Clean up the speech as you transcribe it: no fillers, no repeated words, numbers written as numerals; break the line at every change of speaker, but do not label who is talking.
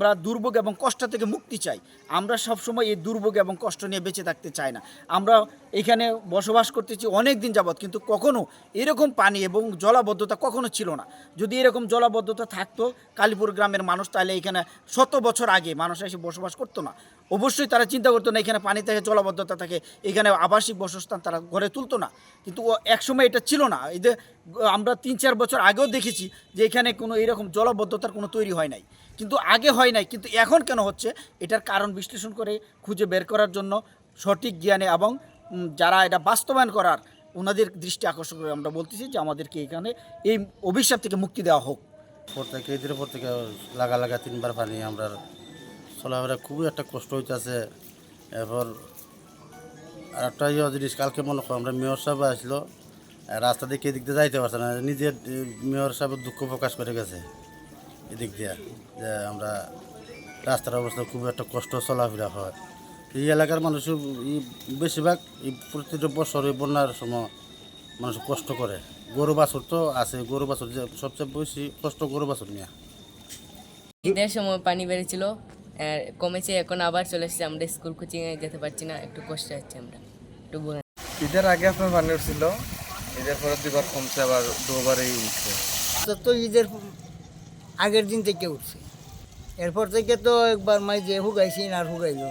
আমরা দুর্ভোগ এবং কষ্ট থেকে মুক্তি চাই। আমরা সবসময় এই দুর্ভোগ এবং কষ্ট নিয়ে বেঁচে থাকতে চাই না। আমরা এখানে বসবাস করতেছি অনেক দিন যাবৎ, কিন্তু কখনো এরকম পানি এবং জলাবদ্ধতা কখনো ছিল না। যদি এরকম জলাবদ্ধতা থাকতো কালীপুর গ্রামের মানুষ, তাহলে এখানে 100 বছর আগে মানুষ এসে বসবাস করতো না। অবশ্যই তারা চিন্তা করতো না এখানে পানি থাকে, জলাবদ্ধতা থাকে, এখানে আবাসিক বাসস্থান তারা গড়ে তুলতো না। কিন্তু একসময় এটা ছিল না। এই যে আমরা 3-4 বছর আগেও দেখেছি যে এখানে কোনো এরকম জলাবদ্ধতার কোনো তৈরি হয় নাই, কিন্তু আগে হয় নাই, কিন্তু এখন কেন হচ্ছে এটার কারণ বিশ্লেষণ করে খুঁজে বের করার জন্য সঠিক জ্ঞানে এবং যারা এটা বাস্তবায়ন করার ওনাদের দৃষ্টি আকর্ষণ করে আমরা বলতেছি যে আমাদেরকে এখানে এই অভিশাপ থেকে মুক্তি দেওয়া হোক।
প্রত্যেকে ঈদের পর থেকে লাগা লাগা 3বার পানি আমরা চলাফেরা খুবই একটা কষ্ট হইতেছে। এরপর আর একটা জিনিস কালকে মনে করো আমরা মেয়র সাহেব আসলো, রাস্তা দিয়ে এদিক দিয়ে যাইতে পারছে না, নিজের মেয়র সাহেবের দুঃখ প্রকাশ করে গেছে এদিক দিয়ে, যে আমরা রাস্তার অবস্থা খুব একটা কষ্ট চলাফেরা হয়। এই এলাকার মানুষ বেশিরভাগ এই প্রতিটা বছর এই বন্যার সময় মানুষ কষ্ট করে। গরু বাছুর তো আছে, গরু বাছুর যে সবচেয়ে বেশি কষ্ট গরু বাছুর নিয়ে।
ঈদের সময় পানি বেড়েছিল, কমেছে, এখন আবার চলে এসেছে। আমরা স্কুল কোচিংয়ে যেতে পারছি না, একটু কষ্ট হচ্ছে, আমরা একটু ভোগান।
ঈদের আগে আপনার পানি উঠছিল, ঈদের পরে 2বার কমছে, আবার 2বারই উঠছে।
তো ঈদের আগের দিন থেকে উঠছে, এরপর থেকে তো একবার মাই যে হুগাইছি আর হুগাইল।